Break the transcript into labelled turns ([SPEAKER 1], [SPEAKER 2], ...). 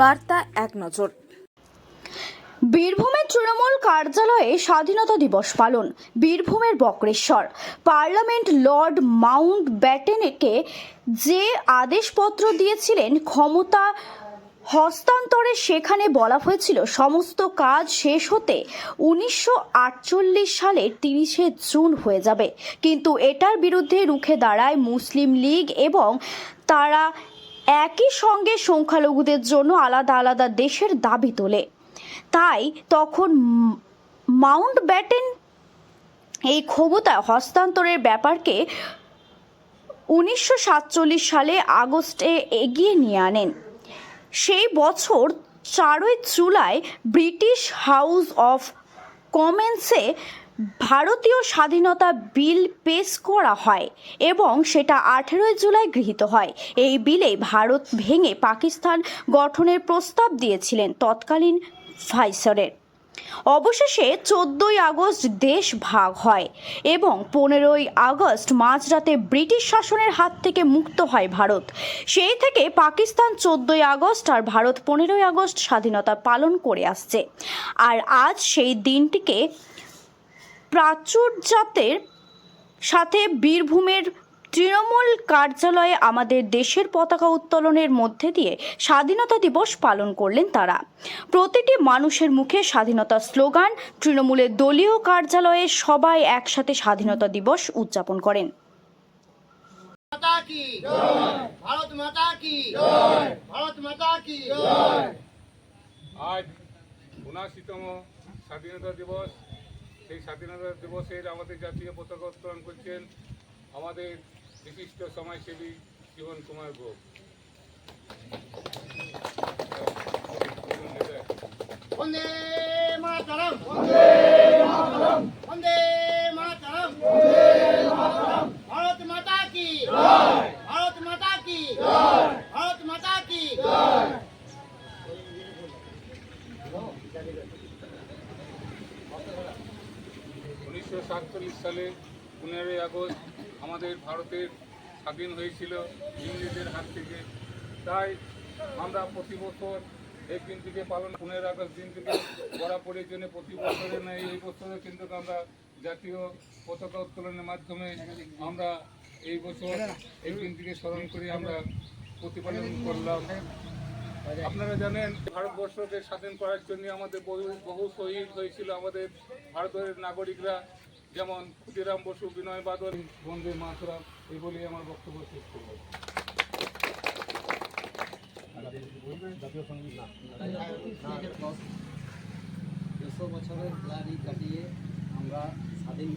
[SPEAKER 1] বার্তা এক নজর।
[SPEAKER 2] বীরভূমের তৃণমূল কার্যালয়ে স্বাধীনতা দিবস পালন। বীরভূমের বক্রেশ্বর পার্লামেন্ট লর্ড মাউন্টব্যাটেনকে যে আদেশপত্র দিয়েছিলেন ক্ষমতা হস্তান্তরে, সেখানে বলা হয়েছিল সমস্ত কাজ শেষ হতে 1948 সালের 30শে জুন হয়ে যাবে, কিন্তু এটার বিরুদ্ধে রুখে দাঁড়ায় মুসলিম লীগ এবং তারা একই সঙ্গে সংখ্যালঘুদের জন্য আলাদা আলাদা দেশের দাবি তোলে। তাই তখন মাউন্টব্যাটেন এই ক্ষমতা হস্তান্তরের ব্যাপারকে 1947 সালে আগস্টে এগিয়ে নিয়ে আনেন। সেই বছর 4 জুলাই ব্রিটিশ হাউস অফ কমন্সে ভারতীয় স্বাধীনতা বিল পেশ করা হয় এবং সেটা 18 জুলাই গৃহীত হয়। এই বিলে ভারত ভেঙে পাকিস্তান গঠনের প্রস্তাব দিয়েছিলেন তৎকালীন ভাইসরয়। অবশেষে 14 আগস্ট দেশ ভাগ হয় এবং 15 আগস্ট মাঝরাতে ব্রিটিশ শাসনের হাত থেকে মুক্ত হয় ভারত। সেই থেকে পাকিস্তান 14 আগস্ট আর ভারত 15 আগস্ট স্বাধীনতা পালন করে আসছে। আর আজ সেই দিনটিকে প্রাচুর্যের সাথে বীরভূমের তৃণমূল কার্যালয়ে আমাদের দেশের পতাকা উত্তোলনের মধ্যে দিয়ে স্বাধীনতা দিবস পালন করলেন তারা। প্রতিটি মানুষের মুখে স্বাধীনতা স্লোগান। তৃণমূলের দলীয় কার্যালয়ে সবাই একসাথে স্বাধীনতা দিবস উদযাপন করেন।
[SPEAKER 3] ভারত মাতা কি জয়, ভারত মাতা কি জয়।
[SPEAKER 4] আজ ৭৯তম স্বাধীনতা দিবস। সেই স্বাধীনতা দিবসের আমাদের জাতীয় পতাকা উত্তোলন করছেন আমাদের বিশিষ্ট সমাজসেবী জীবন কুমার গোপ।
[SPEAKER 3] বন্দে মাতরম, বন্দে মাতরম, বন্দে মাতরম, বন্দে মাতরম। ভারত মাতা কি জয়, ভারত মাতা কি জয়, ভারত মাতা কি জয়।
[SPEAKER 4] 1947 সালে 15 আগস্ট আমাদের ভারতের স্বাধীন হয়েছিল ইংরেজদের হাত থেকে। তাই আমরা প্রতি বছর এই দিনটিকে পালন 15 আগস্ট দিন থেকে বরাবরের জন্য প্রতি বছরের নেই এই বছরও কিন্তু আমরা জাতীয় পতাকা উত্তোলনের মাধ্যমে আমরা এই বছর এই দিনটিকে স্মরণ করে আমরা প্রতিপালন করলাম। আপনারা জানেন ভারতবর্ষকে স্বাধীন করার জন্য আমাদের বহু শহীদ হয়েছিল আমাদের ভারতের নাগরিকরা, যেমন ক্ষুদিরাম বসু, বিনয় বাদল, বন্দে মাতরম, এই বলেই আমার বক্তব্য শেষ করব।
[SPEAKER 5] জাতীয় সঙ্গীত 200 বছরের গ্লানি কাটিয়ে আমরা স্বাধীন